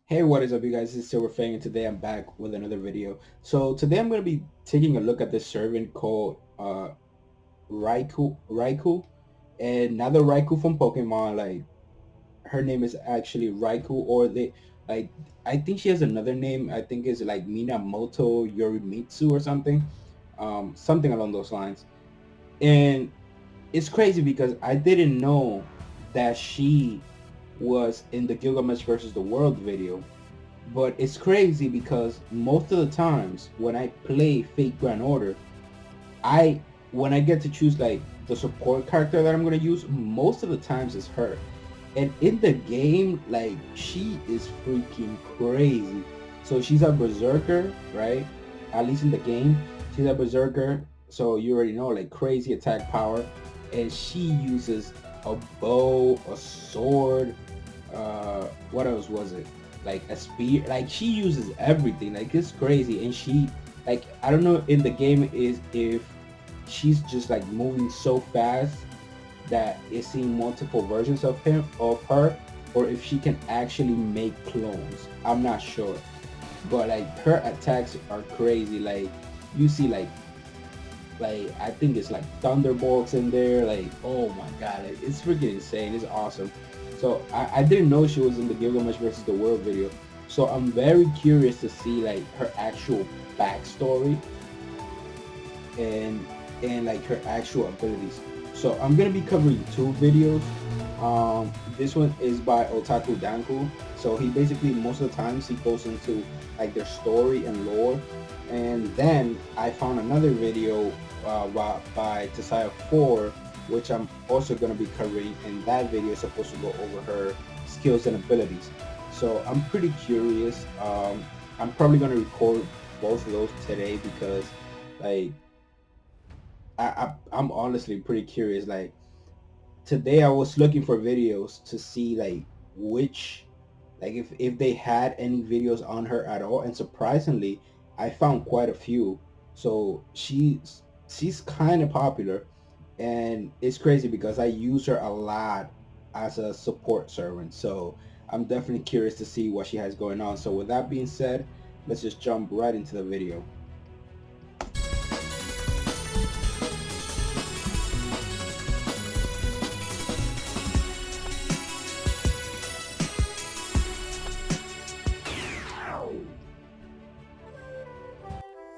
Hey, what is up, you guys? This is Silver Fang, and today I'm back with another video. So today I'm going to be taking a look at this servant called Raikou, and not the Raikou from Pokemon. Like, her name is actually Raikou, or like I think she has another name. I think it's like Minamoto Yorimitsu or something, something along those lines. And it's crazy because I didn't know that she was in the Gilgamesh versus the World video. But it's crazy because most of the times when I play Fate Grand Order, I when I get to choose like the support character that I'm gonna use, most of the times it's her. And in the game, like she is freaking crazy. So she's a berserker, right? At least in the game, she's a berserker. So you already know, like crazy attack power, and she uses a bow, a sword, what else was it, like a spear. Like she uses everything, like it's crazy. And she, like, I don't know in the game is if she's just like moving so fast that is seeing multiple versions of her, or if she can actually make clones. I'm not sure, but like her attacks are crazy. Like you see like I think it's like thunderbolts in there. Like, oh my god, like, it's freaking insane. It's awesome. So I didn't know she was in the Gilgamesh versus the World video. So I'm very curious to see like her actual backstory and like her actual abilities. So I'm gonna be covering two videos. This one is by Otaku Danku. So he basically most of the times he goes into like their story and lore. And then I found another video by Tasaya 4, which I'm also gonna be covering, and that video is supposed to go over her skills and abilities. So I'm pretty curious. I'm probably gonna record both of those today because like I'm honestly pretty curious. Like today I was looking for videos to see like which, like if they had any videos on her at all, and surprisingly I found quite a few. So she's kind of popular, and it's crazy because I use her a lot as a support servant. So I'm definitely curious to see what she has going on. So with that being said, let's just jump right into the video.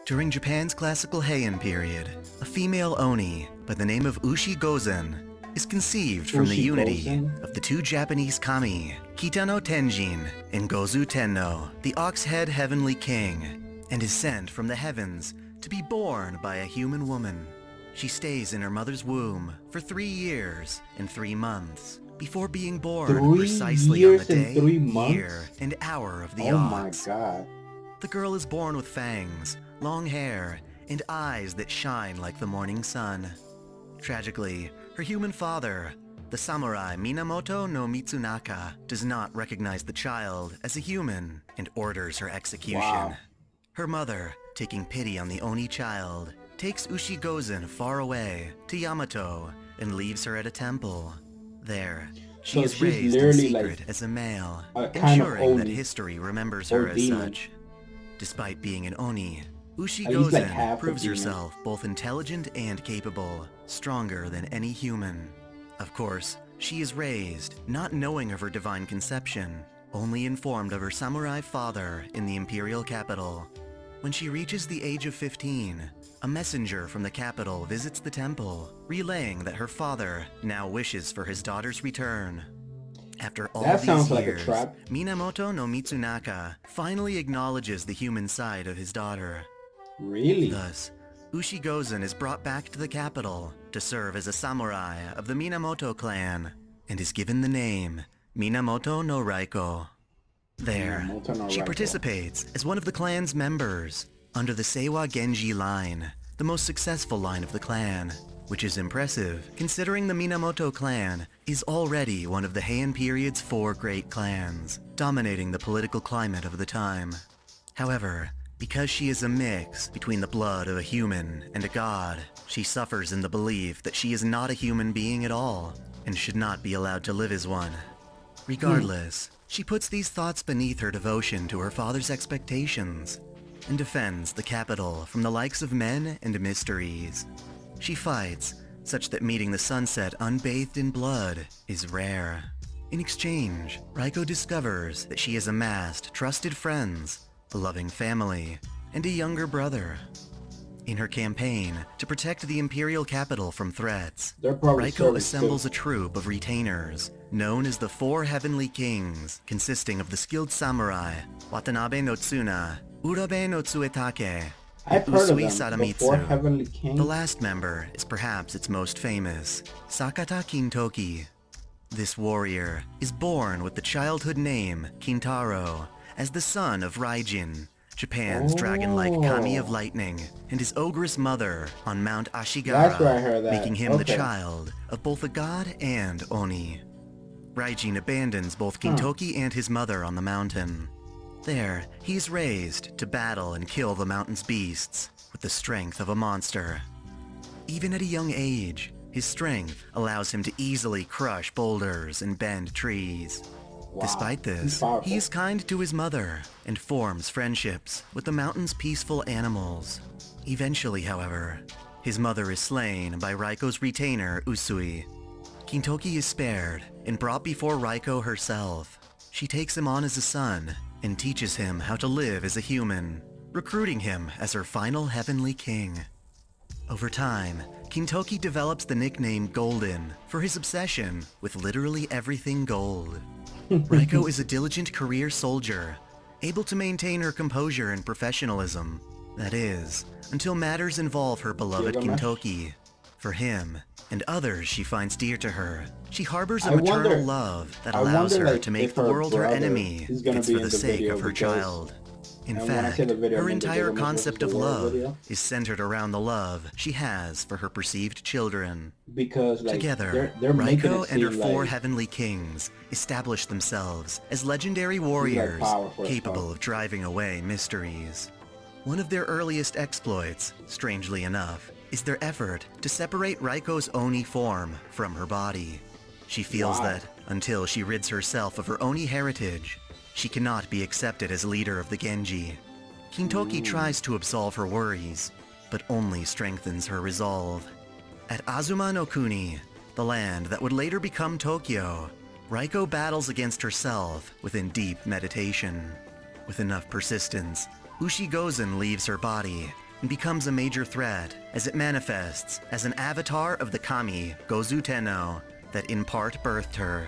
During Japan's classical Heian period, a female Oni by the name of Ushi Gozen is conceived from the Ushi unity Gozen. of the two Japanese kami, Kitano Tenjin and Gozu Tenno, the Ox-Head Heavenly King, and is sent from the heavens to be born by a human woman. She stays in her mother's womb for 3 years and 3 months before being born 3 precisely on the years and day, 3 months. year, and hour of the Oh my ox. god. The girl is born with fangs, long hair, and eyes that shine like the morning sun. Tragically, her human father, the samurai Minamoto no Mitsunaka, does not recognize the child as a human and orders her execution. Wow. Her mother, taking pity on the Oni child, takes Ushi Gozen far away to Yamato and leaves her at a temple. There, she So is she's raised in literally secret like as a male, a kind of ensuring that Oni history remembers or her as demon. such. Despite being an Oni, Ushi At least like Gozen half a proves demon. herself both intelligent and capable, stronger than any human. Of course, she is raised not knowing of her divine conception, only informed of her samurai father in the imperial capital. When she reaches the age of 15, a messenger from the capital visits the temple, relaying that her father now wishes for his daughter's return. After all That these sounds like a years, trap. Minamoto no Mitsunaka finally acknowledges the human side of his daughter. Really? Thus, Ushi Gozen is brought back to the capital to serve as a samurai of the Minamoto clan and is given the name Minamoto no Raikou. There, Minamoto no she Raikou. participates as one of the clan's members under the Seiwa Genji line, the most successful line of the clan, which is impressive considering the Minamoto clan is already one of the Heian period's 4 great clans, dominating the political climate of the time. However, because she is a mix between the blood of a human and a god, she suffers in the belief that she is not a human being at all and should not be allowed to live as one. Regardless, She puts these thoughts beneath her devotion to her father's expectations and defends the capital from the likes of men and mysteries. She fights such that meeting the sunset unbathed in blood is rare. In exchange, Raikou discovers that she has amassed trusted friends, a loving family, and a younger brother. In her campaign to protect the imperial capital from threats, They're probably Raikou servants too. assembles a troop of retainers known as the Four Heavenly Kings, consisting of the skilled samurai Watanabe no Tsuna, Urabe no Tsuetake, and I've heard of Usui them. The Four Sadamitsu. Heavenly The Kings. last member is perhaps its most famous, Sakata Kintoki. This warrior is born with the childhood name Kintaro as the son of Raijin, Japan's dragon-like kami of lightning, and his ogress mother on Mount That's where I Ashigara, heard that. making him the Okay. child of both a god and Oni. Raijin abandons both Kintoki and his mother on the mountain. There, he's raised to battle and kill the mountain's beasts with the strength of a monster. Even at a young age, his strength allows him to easily crush boulders and bend trees. Wow. Despite He's this, powerful. he is kind to his mother and forms friendships with the mountain's peaceful animals. Eventually, however, his mother is slain by Raikou's retainer, Usui. Kintoki is spared and brought before Raikou herself. She takes him on as a son and teaches him how to live as a human, recruiting him as her final heavenly king. Over time, Kintoki develops the nickname Golden for his obsession with literally everything gold. Raikou is a diligent career soldier, able to maintain her composure and professionalism. That is, until matters involve her beloved Gilgamesh? Kintoki. For him, and others she finds dear to her, she harbors a I maternal wonder- love that I allows wonder, her like, to make if the her world her brother enemy is if gonna it's be for in the the sake video of her because- child. In And when I fact, say the video, I her mean the entire Gilgamesh concept versus of the world love video. is centered around the love she has for her perceived children. Because like Together, they're making Raikou it and her seem four like heavenly kings establish themselves as legendary warriors powerful as capable fuck. of driving away mysteries. One of their earliest exploits, strangely enough, is their effort to separate Raikou's Oni form from her body. She feels Wow. that, until she rids herself of her Oni heritage, she cannot be accepted as leader of the Genji. Kintoki tries to absolve her worries, but only strengthens her resolve. At Azuma no Kuni, the land that would later become Tokyo, Raikou battles against herself within deep meditation. With enough persistence, Ushigozen leaves her body and becomes a major threat as it manifests as an avatar of the kami Gozu Tenno that in part birthed her.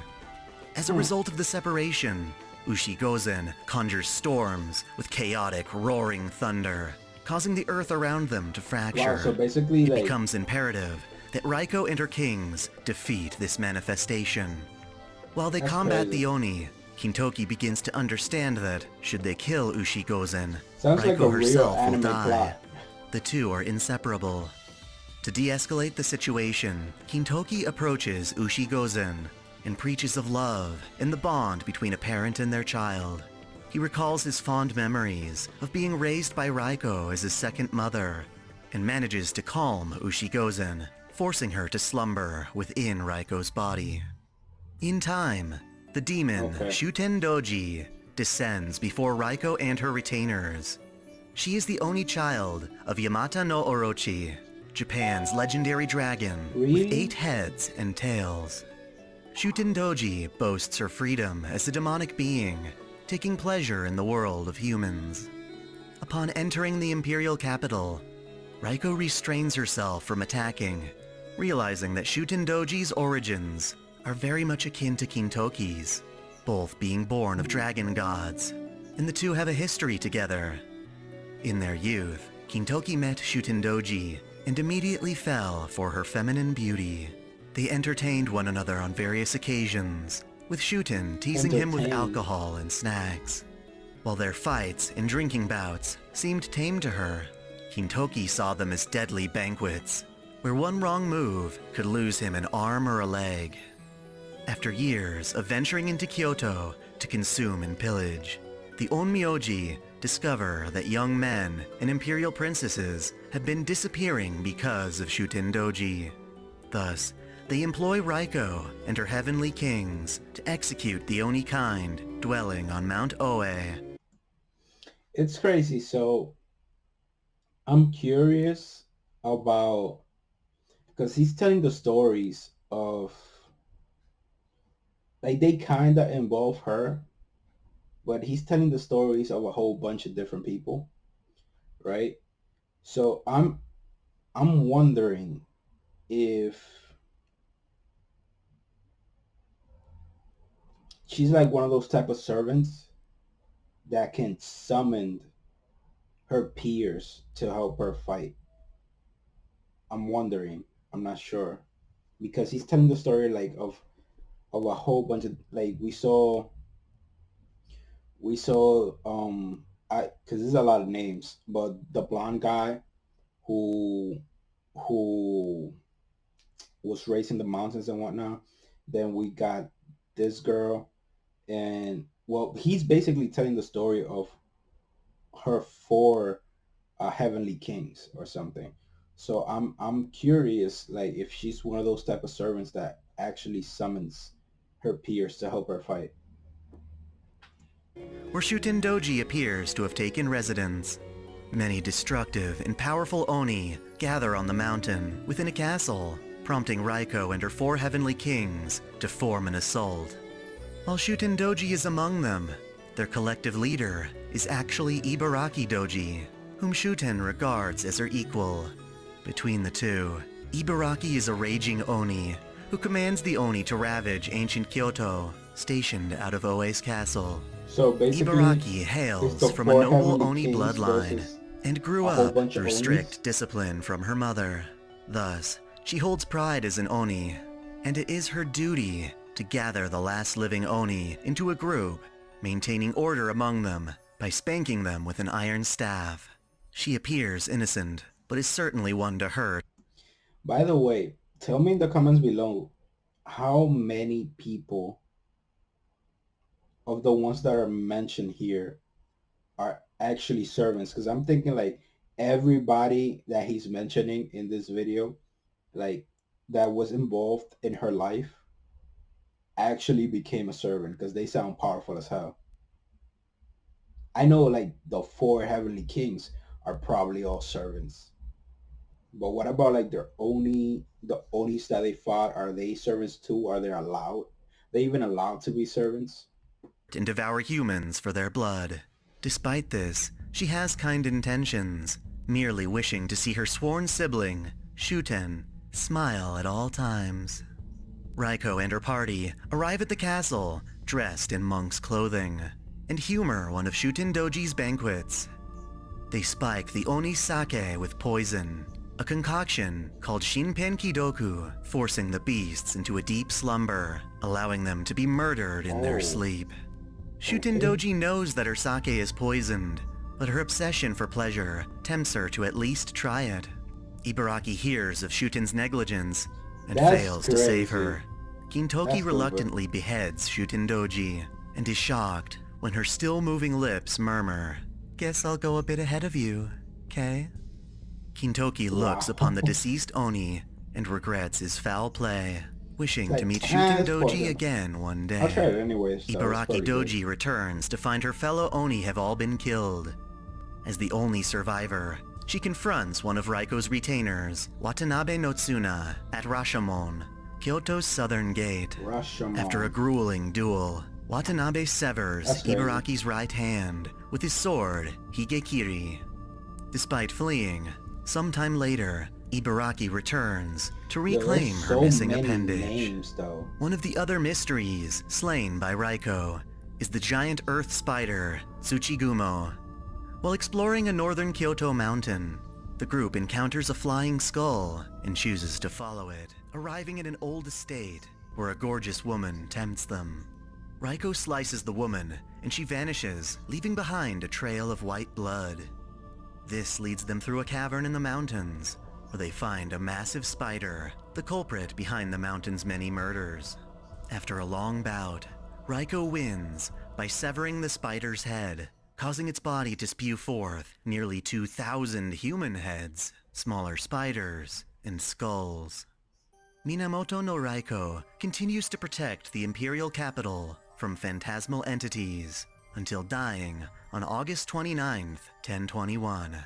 As a result of the separation, Ushigozen conjures storms with chaotic roaring thunder, causing the earth around them to fracture. wow. So basically, It like becomes imperative that Raikou and her kings defeat this manifestation. While they That's combat crazy. the Oni, Kintoki begins to understand that, should they kill Ushigozen, sounds like a Raikou real herself will anime die. plot. The two are inseparable. To de-escalate the situation, Kintoki approaches Ushigozen and preaches of love and the bond between a parent and their child. He recalls his fond memories of being raised by Raikou as his second mother and manages to calm Ushigozen, forcing her to slumber within Raikou's body. In time, the demon Okay. Shuten Doji descends before Raikou and her retainers. She is the only child of Yamata no Orochi, Japan's legendary dragon with Really? 8 heads and tails. Shuten Doji boasts her freedom as a demonic being, taking pleasure in the world of humans. Upon entering the imperial capital, Raikou restrains herself from attacking, realizing that Shuten Doji's origins are very much akin to Kintoki's, both being born of dragon gods, and the two have a history together. In their youth, Kintoki met Shuten Doji and immediately fell for her feminine beauty. They entertained one another on various occasions, with Shuten teasing him with Entertained. alcohol and snacks. While their fights and drinking bouts seemed tame to her, Kintoki saw them as deadly banquets, where one wrong move could lose him an arm or a leg. After years of venturing into Kyoto to consume and pillage, the Onmyoji discover that young men and imperial princesses have been disappearing because of Shuten Doji. Thus, They employ Raikou and her heavenly kings to execute the Oni kind dwelling on Mount Oe. It's crazy. So I'm curious about, because he's telling the stories of, like, they kind of involve her, but he's telling the stories of a whole bunch of different people, right? So I'm wondering if she's like one of those type of servants that can summon her peers to help her fight. I'm wondering. I'm not sure because he's telling the story like of a whole bunch of, like, we saw I because there's a lot of names, but the blonde guy who who was racing the mountains and whatnot. Then we got this girl, and well, he's basically telling the story of her four heavenly kings or something. So I'm curious, like, if she's one of those type of servants that actually summons her peers to help her fight. Where Shutendoji appears to have taken residence. Many destructive and powerful Oni gather on the mountain within a castle, prompting Raikou and her four heavenly kings to form an assault. While Shutendoji is among them, their collective leader is actually Ibaraki Doji, whom Shuten regards as her equal. Between the two, Ibaraki is a raging Oni who commands the Oni to ravage ancient Kyoto, stationed out of Oe's castle. So basically, Ibaraki it's hails the from a four noble heavenly Oni kings bloodline versus and grew a whole up bunch of through Onis. strict discipline from her mother. Thus, she holds pride as an Oni, and it is her duty to gather the last living Oni into a group, maintaining order among them by spanking them with an iron staff. She appears innocent, but is certainly one to hurt. By the way, tell me in the comments below how many people of the ones that are mentioned here are actually servants, because I'm thinking like everybody that he's mentioning in this video, like, that was involved in her life actually became a servant, because they sound powerful as hell. I know like the four heavenly kings are probably all servants, but what about like the onis that they fought? Are they servants too? Are they allowed? They even allowed to be servants? And devour humans for their blood. Despite this, she has kind intentions, merely wishing to see her sworn sibling, Shuten, smile at all times. Raikou and her party arrive at the castle, dressed in monk's clothing, and humor one of Shuten Doji's banquets. They spike the Oni sake with poison, a concoction called Shinpen Kidoku, forcing the beasts into a deep slumber, allowing them to be murdered in their Oh, sleep. Shuten okay. Doji knows that her sake is poisoned, but her obsession for pleasure tempts her to at least try it. Ibaraki hears of Shuten's negligence and That's fails to save crazy. her. Kintoki That's stupid. reluctantly beheads Shuten Doji and is shocked when her still-moving lips murmur, "Guess I'll go a bit ahead of you, okay?" Kintoki looks upon the Wow. deceased Oni and regrets his foul play, It's wishing to like, meet Shuten it's Doji poison. again one I'll try day. it anyway, so it's Ibaraki probably good. Doji returns to find her fellow Oni have all been killed. As the only survivor, she confronts one of Raikou's retainers, Watanabe no Tsuna, at Rashomon, Kyoto's southern gate. After a Rashomon. grueling duel, Watanabe severs That's crazy. Ibaraki's right hand with his sword, Higekiri. Despite fleeing, sometime later, Ibaraki returns to Yo, there's reclaim her so missing many appendage. names though. One of the other mysteries slain by Raikou is the giant earth spider, Tsuchigumo. While exploring a northern Kyoto mountain, the group encounters a flying skull and chooses to follow it, arriving at an old estate where a gorgeous woman tempts them. Raikou slices the woman and she vanishes, leaving behind a trail of white blood. This leads them through a cavern in the mountains, where they find a massive spider, the culprit behind the mountain's many murders. After a long bout, Raikou wins by severing the spider's head, causing its body to spew forth nearly 2,000 human heads, smaller spiders, and skulls. Minamoto no Raikou continues to protect the imperial capital from phantasmal entities until dying on August 29th, 1021.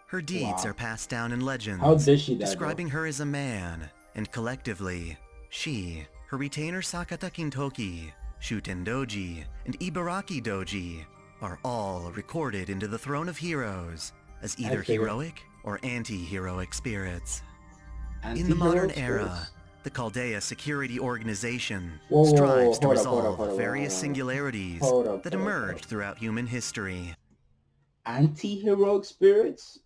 Her deeds are Wow. passed down in How legends, did she die though? describing her as a man, and collectively, she, her retainer Sakata Kintoki, Shuten Doji, and Ibaraki Doji are all recorded into the Throne of Heroes as I either figured. heroic or anti-heroic spirits. In the modern Anti-heroic era, spirits? the Chaldea Security Organization Whoa, whoa, whoa, whoa. strives to Hold up, hold up, resolve hold up, hold up, various hold up. singularities Hold up, that hold up, hold up. emerged throughout human history. Anti-heroic spirits?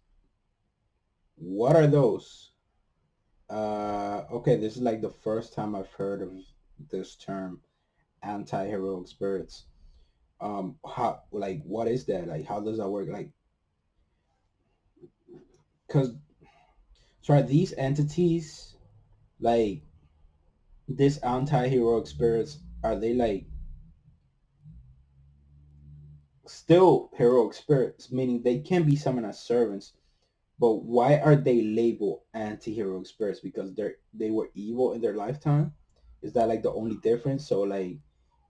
What are those? Okay, this is like the first time I've heard of this term, anti-heroic spirits. How, like, what is that? Like, how does that work? Like, cause, so are these entities, like, these anti-heroic spirits, are they like still heroic spirits, meaning they can be summoned as servants, but why are they labeled anti-heroic spirits? Because they were evil in their lifetime? Is that like the only difference? So like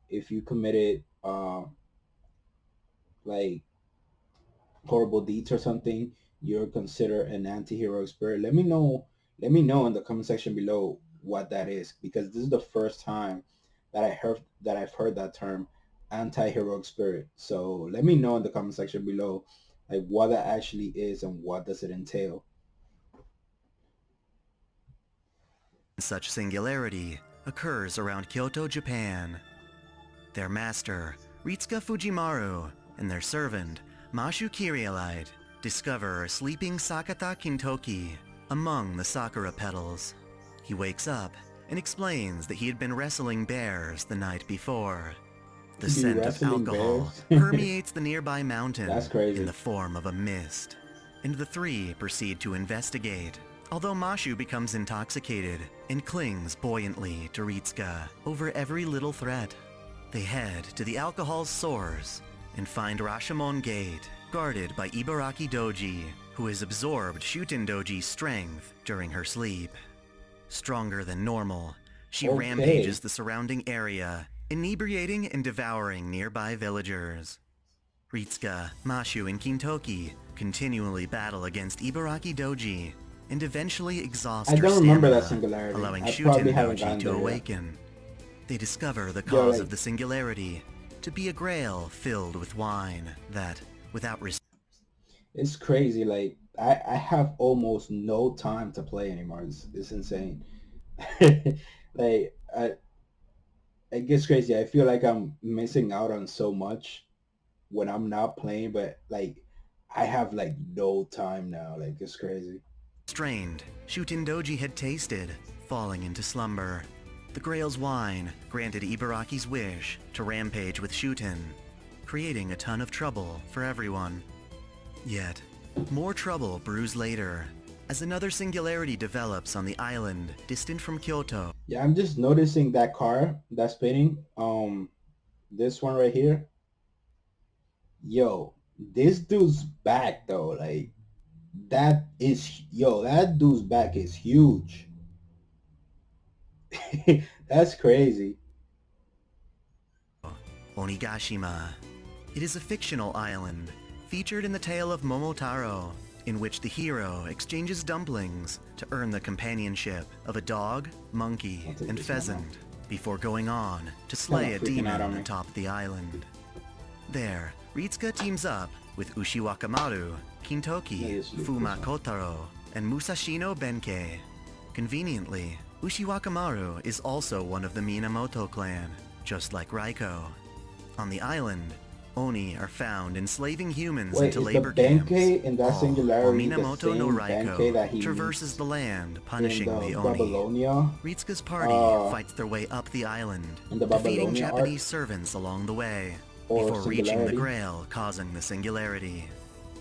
if you committed like horrible deeds or something, you're considered an anti-heroic spirit. Let me know in the comment section below what that is, because this is the first time that I've heard that term, anti-heroic spirit. So let me know in the comment section below like what that actually is and what does it entail. Such singularity occurs around Kyoto, Japan. Their master, Ritsuka Fujimaru, and their servant, Mashu Kyrielite, discover a sleeping Sakata Kintoki among the sakura petals. He wakes up and explains that he had been wrestling bears the night before. The Be scent of wrestling alcohol bears. permeates the nearby That's mountain in crazy. the form of a mist, and the three proceed to investigate. Although Mashu becomes intoxicated and clings buoyantly to Ritsuka over every little threat, they head to the alcohol's source and find Rashomon Gate, guarded by Ibaraki Doji, who has absorbed Shuten Doji's strength during her sleep. Stronger than normal, she rampages Okay. the surrounding area, inebriating and devouring nearby villagers. Ritsuka, Mashu, and Kintoki continually battle against Ibaraki Doji and eventually I exhaust her don't remember that stamina, singularity. allowing I probably Shuten haven't Doji gotten to there yet. awaken. They discover the Yo, cause of like the singularity to be a grail filled with wine that, without it's crazy. Like I have almost no time to play anymore. It's insane. Like it gets crazy. I feel like I'm missing out on so much when I'm not playing, but like I have like no time now. Like it's crazy. restrained, Shuten Doji had tasted, falling into slumber. The Grail's wine granted Ibaraki's wish to rampage with Shuten, creating a ton of trouble for everyone. Yet, more trouble brews later, as another singularity develops on the island distant from Kyoto. Yeah, I'm just noticing that car that's spinning. This one right here. Yo, this dude's back though. Like that is yo, that dude's back is huge. That's crazy. Onigashima. It is a fictional island, featured in the tale of Momotaro, in which the hero exchanges dumplings to earn the companionship of a dog, monkey, I'll take and this one pheasant, before going on to Kind slay of a freaking out demon on me. atop the island. There, Ritsuka teams up with Ushiwakamaru, Let me Kintoki, just loot this Fuma one. Kotaro, and Musashino Benkei. Conveniently, Ushiwakamaru is also one of the Minamoto clan, just like Raikou. On the island, Oni are found enslaving humans Wait, into is the labor camps, Benkei in that all while singularity the Minamoto no same Benkei Raikou that he traverses meets the land in punishing the the Oni. Babylonia? Ritsuka's party Uh, fights their way up the island, in the defeating Babylonia Japanese arc servants along the way, or before reaching the singularity? Grail causing the singularity.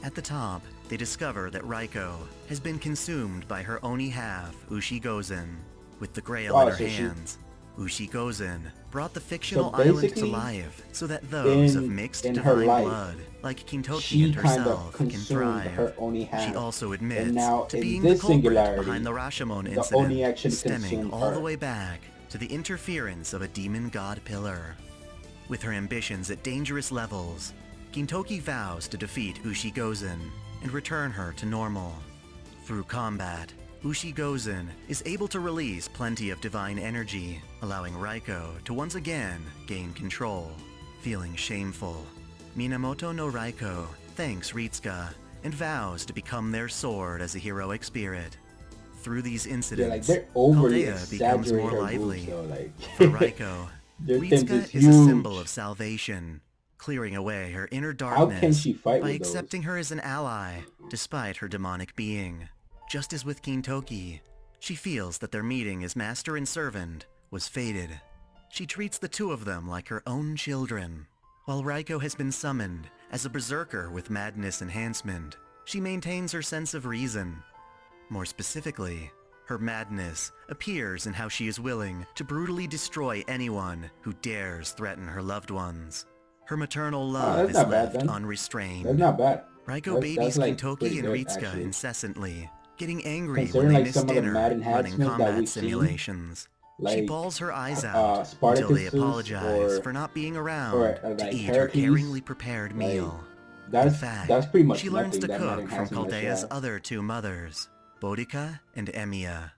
At the top, they discover that Raikou has been consumed by her Oni half, Ushi Gozen, with the Grail in Wow, her so hands. Ushikozen brought the So fictional island to basically, life so that those of in mixed in her divine life, blood, like Kintoki she and kind of herself, can consumed thrive. her Oni She half, also and admits now to in being the this culprit behind singularity, the Rashomon the Oni incident, actually stemming consumed all the her. way back to the interference of a demon god pillar. With her ambitions at dangerous levels, Gintoki vows to defeat Ushikozen and return her to normal. Through combat, Ushikozen is able to release plenty of divine energy, allowing Raikou to once again gain control. Feeling shameful, Minamoto no Raikou thanks Ritsuka and vows to become their sword as a heroic spirit. Through these Yeah, like incidents, they're overly Chaldea becomes exaggerate more her boobs lively. though. Like For Raikou, their things is Ritsuka is a symbol of huge. salvation, clearing away her inner How can darkness she fight by with those? accepting her as an ally, despite her demonic being. Just as with Kintoki, she feels that their meeting as master and servant was fated. She treats the two of them like her own children. While Raikou has been summoned as a berserker with madness enhancement, she maintains her sense of reason. More specifically, her madness appears in how she is willing to brutally destroy anyone who dares threaten her loved ones. Her maternal Oh, love that's is not bad left then. That's unrestrained. not bad. Raikou That's babies like pretty Kintoki and good Ritsuka actually. incessantly, getting angry when Considering they like miss some of the mad dinner running enhancements that combat we've seen, simulations. She like bawls her eyes out until they Spartacus's apologize for not being or around to like eat her Heracles, caringly prepared like meal. In that's fact, pretty much she learns nothing, to that mad cook from enhancement that she Caldea's has. other two mothers, Boudica and Emiya.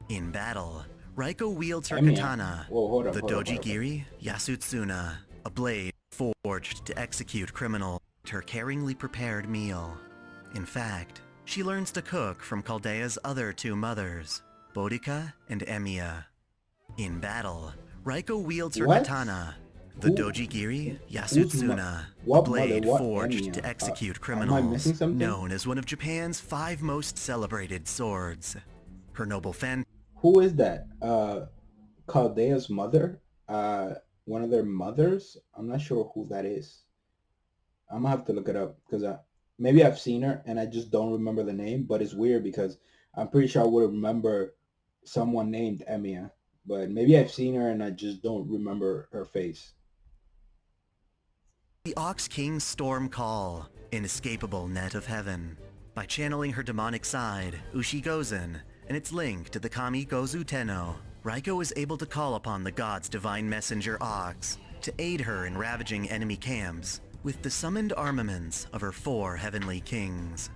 In battle, Raikou wields her Emiya. katana, Whoa, the hold up. Dojigiri Yasutsuna, a blade forged to execute criminals, her caringly prepared meal. In fact, she learns to cook from Caldea's other two mothers, Boudica and Emiya. In battle, Raikou wields her What? katana, the Who? Dojigiri Who's Yasutsuna, a what mother? blade What forged to Emiya? execute Am I missing criminals, something? known as one of Japan's 5 most celebrated swords. Her noble fan. Who is that? Caldea's mother? One of their mothers? I'm not sure who that is. I'm gonna have to look it up because maybe I've seen her and I just don't remember the name. But it's weird because I'm pretty sure I would remember someone named Emiya, but maybe I've seen her and I just don't remember her face. The Ox King's storm call, inescapable net of heaven. By channeling her demonic side, Ushikozen, and its link to the Kami Gozu Tenno, Raikou is able to call upon the god's divine messenger Ox to aid her in ravaging enemy camps with the summoned armaments of her 4 heavenly kings.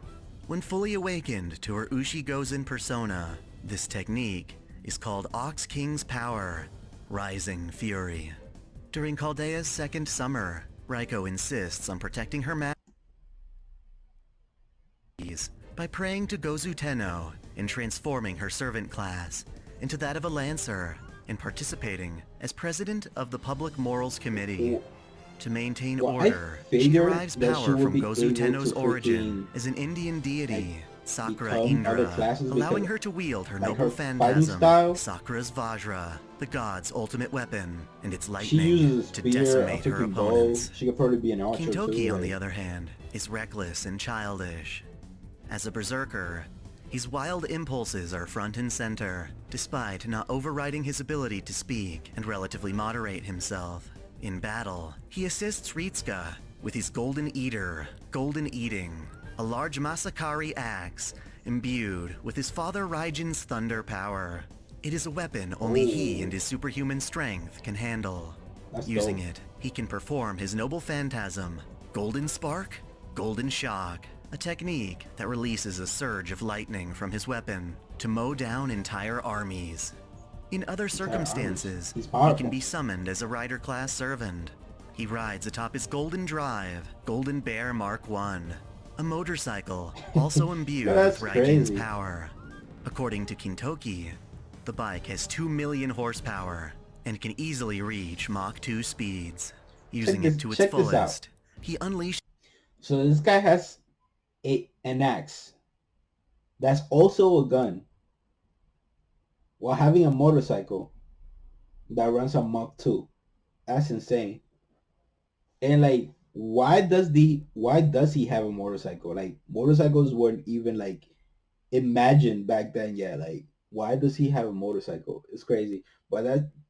When fully awakened to her Ushikozen persona, this technique is called Ox King's Power, Rising Fury. During Caldea's second summer, Raikou insists on protecting her by praying to Gozu Tenno and transforming her servant class into that of a lancer and participating as president of the Public Morals Committee. To maintain Well, I order, she figured derives that she power would from be Gozu able to Tenno's origin freaking as an Indian like deity, Sakura become other Indra, classes allowing because her to wield her like noble her fighting phantasm, style, Sakura's Vajra, the god's ultimate weapon, and its she lightning, uses a to spear, a decimate her freaking bow. opponents. She could probably be an archer too. Kintoki, on the Like other hand, is reckless and childish. As a berserker, his wild impulses are front and center, despite not overriding his ability to speak and relatively moderate himself. In battle, he assists Ritsuka with his Golden Eater, Golden Eating, a large Masakari axe imbued with his father Raijin's thunder power. It is a weapon only he and oh, his superhuman strength can handle. that's Using dope. it, he can perform his noble phantasm, Golden Spark, Golden Shock, a technique that releases a surge of lightning from his weapon to mow down entire armies. In other Entire armies. circumstances, He's he can powerful. be summoned as a rider-class servant. He rides atop his Golden Drive, Golden Bear Mark I, a motorcycle also imbued with That's Raikin's crazy. power. According to Kintoki, the bike has 2 million horsepower and can easily reach Mach 2 speeds. Using it to its Check this out. fullest, he unleashes. So this guy has an axe that's also a gun while having a motorcycle that runs on Mach 2. That's insane. And like why does he have a motorcycle? Like motorcycles weren't even like imagined back then yet. Like why does he have a motorcycle? It's crazy. But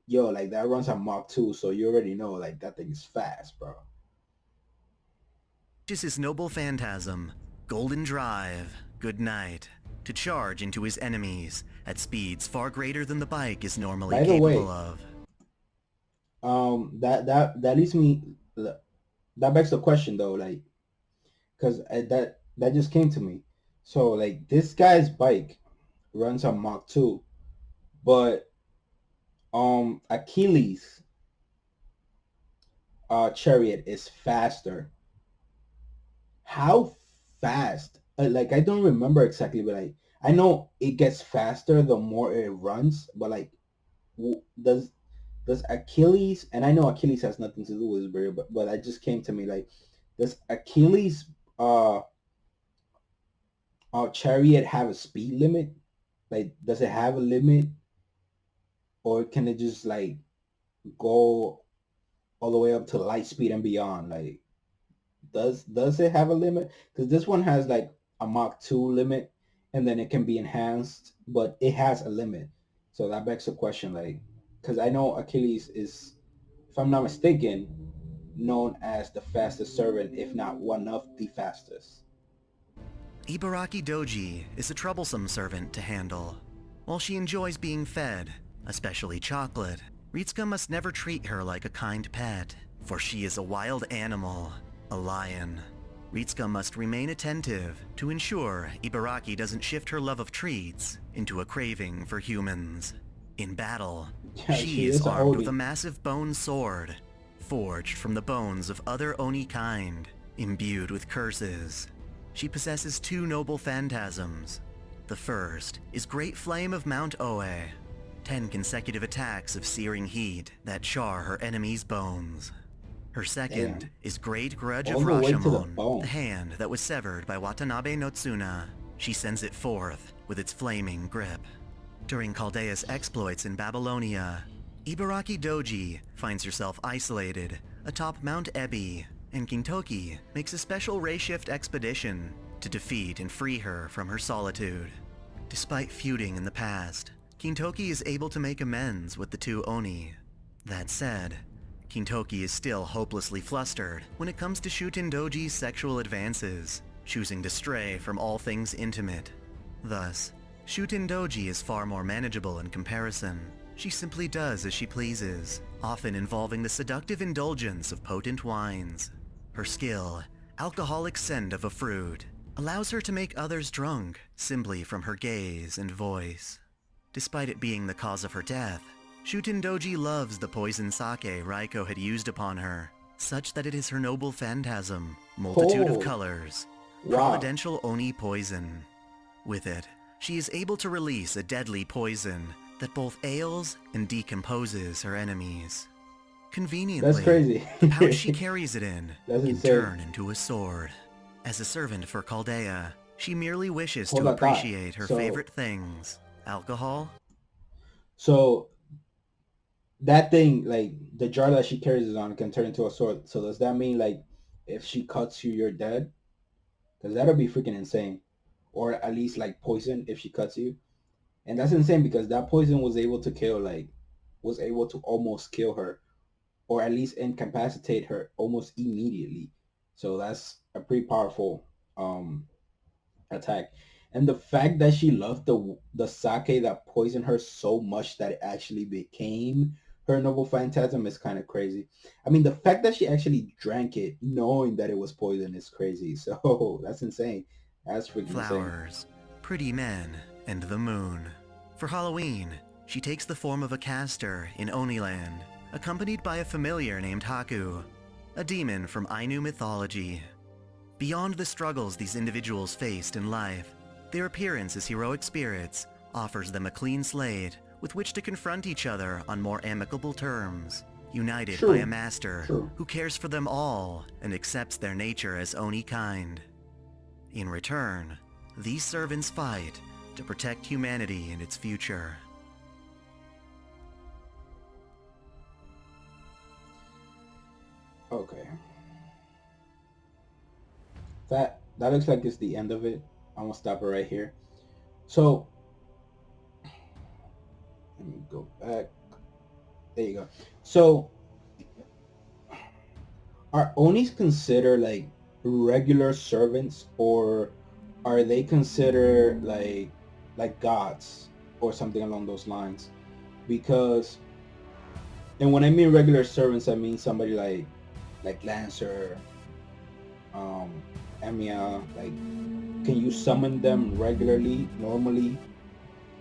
yo, like that runs on Mach 2, so you already know like that thing is fast, bro. Is his noble phantasm, Golden Drive, Good Night, to charge into his enemies at speeds far greater than the bike is normally By the capable way, of. that leads me, that begs the question though, like, because that just came to me. So like this guy's bike runs on Mach 2, but Achilles chariot is faster. How fast? Like I don't remember exactly, but I know it gets faster the more it runs. But like, does Achilles? And I know Achilles has nothing to do with this barrier, but I just came to me like, does Achilles uh chariot have a speed limit? Like, does it have a limit, or can it just like go all the way up to light speed and beyond? Like, does it have a limit? Because this one has like a Mach 2 limit, and then it can be enhanced, but it has a limit. So that begs the question, like, because I know Achilles is, if I'm not mistaken, known as the fastest servant, if not one of the fastest. Ibaraki Doji is a troublesome servant to handle. While she enjoys being fed, especially chocolate, Ritsuka must never treat her like a kind pet, for she is a wild animal, a lion. Ritsuka must remain attentive to ensure Ibaraki doesn't shift her love of treats into a craving for humans. In battle, Yeah, she she is is a armed with a Oni. massive bone sword, forged from the bones of other Oni kind, imbued with curses. She possesses two noble phantasms. The first is Great Flame of Mount Oe, 10 consecutive attacks of searing heat that char her enemies' bones. Her second Damn, is Great Grudge of all the way to the Rashomon, the bone. hand that was severed by Watanabe no Tsuna. She sends it forth with its flaming grip. During Chaldea's exploits in Babylonia, Ibaraki Doji finds herself isolated atop Mount Ebi, and Gintoki makes a special ray shift expedition to defeat and free her from her solitude. Despite feuding in the past, Gintoki is able to make amends with the two Oni. That said, Gintoki is still hopelessly flustered when it comes to Shuten Doji's sexual advances, choosing to stray from all things intimate. Thus, Shuten Doji is far more manageable in comparison. She simply does as she pleases, often involving the seductive indulgence of potent wines. Her skill, alcoholic scent of a fruit, allows her to make others drunk simply from her gaze and voice. Despite it being the cause of her death, Shuten Doji loves the poison sake Raikou had used upon her, such that it is her noble phantasm, multitude of Oh, colors, wow. providential Oni poison. With it, she is able to release a deadly poison that both ails and decomposes her enemies. That's Conveniently, crazy. the pouch she carries it in That's can insane. turn into a sword. As a servant for Chaldea, she merely wishes Hold to that thought. appreciate her So, favorite things: alcohol. so that thing, like the jar that she carries is on, can turn into a sword. So does that mean like if she cuts you, you're dead? Because that'll be freaking insane. Or at least like poison if she cuts you. And that's insane because that poison was able to kill, like, was able to almost kill her, or at least incapacitate her almost immediately. So that's a pretty powerful attack. And the fact that she loved the sake that poisoned her so much that it actually became her noble phantasm is kind of crazy. I mean, the fact that she actually drank it knowing that it was poison is crazy. So that's insane. That's freaking insane. Flowers, pretty men, and the moon. For Halloween, she takes the form of a caster in Oniland, accompanied by a familiar named Haku, a demon from Ainu mythology. Beyond the struggles these individuals faced in life, their appearance as heroic spirits offers them a clean slate with which to confront each other on more amicable terms, united by a True. master True. who cares for them all and accepts their nature as Oni kind. In return, these servants fight to protect humanity and its future. Okay. That looks like it's the end of it. I'm gonna stop it right here. So let me go back. There you go. So are Onis considered like regular servants, or are they considered like gods or something along those lines? Because, and when I mean regular servants, I mean somebody like Lancer, Emiya. Like, can you summon them regularly, normally?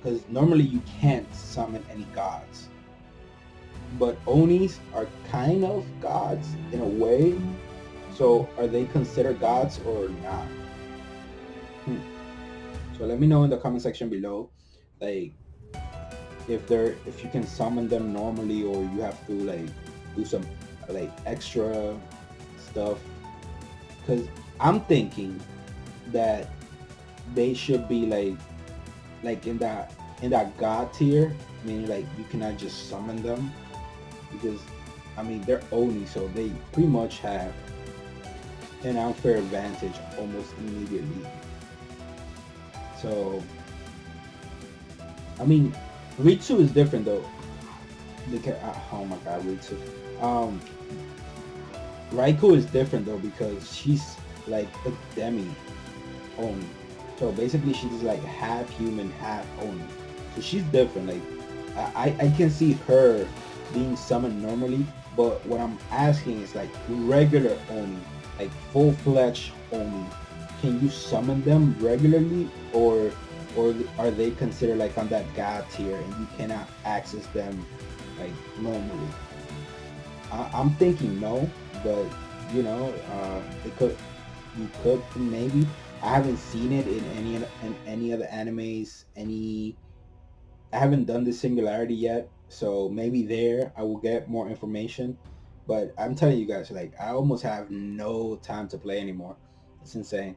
Because normally you can't summon any gods, but Onis are kind of gods in a way. So are they considered gods or not? Hmm. So let me know in the comment section below, like if you can summon them normally, or you have to like do some like extra stuff. Because I'm thinking that they should be like in that god tier, meaning like you cannot just summon them, because I mean they're Oni, so they pretty much have an unfair advantage almost immediately. So I mean, Ritsu is different though. Oh my god, Ritsu. Um, Raikou is different though because she's like a demi Oni. So basically, she's like half human, half Oni. So she's different. Like I can see her being summoned normally, but what I'm asking is like regular Oni, like full fledged Oni. Can you summon them regularly, or are they considered like on that god tier and you cannot access them like normally? I'm thinking no, but it could, you could maybe. I haven't seen it in any other animes. I haven't done the singularity yet, so maybe there I will get more information. But I'm telling you guys, like I almost have no time to play anymore. It's insane,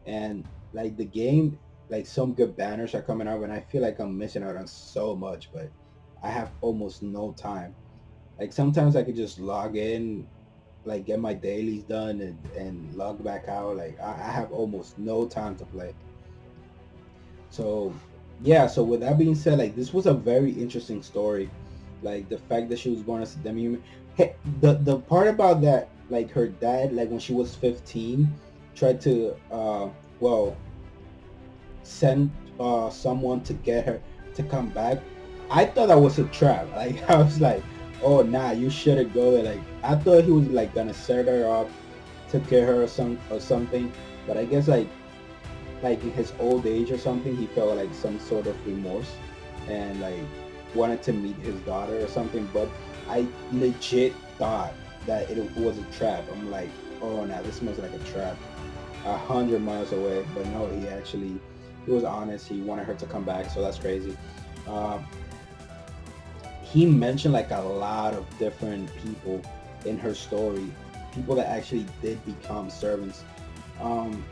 and like the game, like some good banners are coming out, and I feel like I'm missing out on so much. But I have almost no time. Like sometimes I could just log in, like get my dailies done, and log back out. Like I have almost no time to play. So yeah, so with that being said, like this was a very interesting story. Like the fact that she was born as a demi-human. Hey, the part about that, like her dad, like when she was 15, tried to well send someone to get her to come back. I thought that was a trap. Like I was like, oh nah, you shouldn't go there. Like I thought he was like gonna set her up, took care of her or something. But I guess like in his old age or something, he felt like some sort of remorse and like wanted to meet his daughter or something. But I legit thought that it was a trap. I'm like, oh nah, this smells like a trap. 100 miles away, but no, he was honest. He wanted her to come back, so that's crazy. Um, he mentioned like a lot of different people in her story, people that actually did become servants. Um,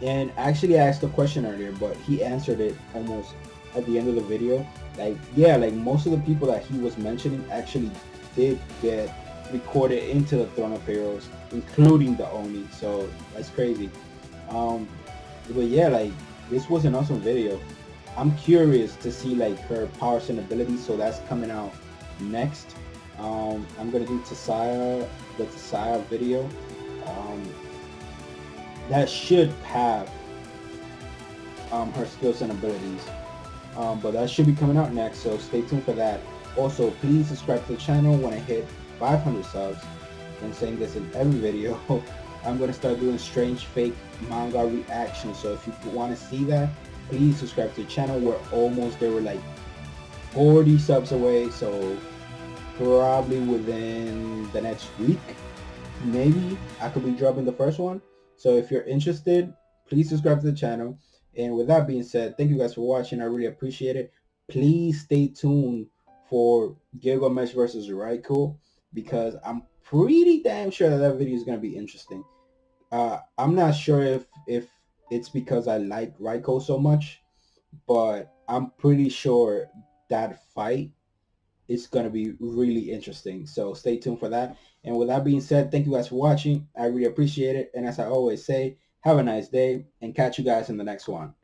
and actually, I asked a question earlier, but he answered it almost at the end of the video. Like, yeah, like most of the people that he was mentioning actually did get recorded into the Throne of Heroes, including the Oni. So that's crazy. Um, but yeah, like this was an awesome video. I'm curious to see like her powers and abilities. So that's coming out next. I'm gonna do the Tasaya video. Um, that should have her skills and abilities. But that should be coming out next, so stay tuned for that. Also, please subscribe to the channel when I hit 500 subs. I'm saying this in every video. I'm gonna start doing strange fake manga reactions. So if you want to see that, please subscribe to the channel. We're almost there. We're like 40 subs away, so probably within the next week, maybe I could be dropping the first one. So if you're interested, please subscribe to the channel. And with that being said, thank you guys for watching. I really appreciate it. Please stay tuned for Gilgamesh versus Raikou, because I'm pretty damn sure that video is going to be interesting. I'm not sure if it's because I like Raikou so much, but I'm pretty sure that fight, it's going to be really interesting. So stay tuned for that. And with that being said, thank you guys for watching. I really appreciate it. And as I always say, have a nice day and catch you guys in the next one.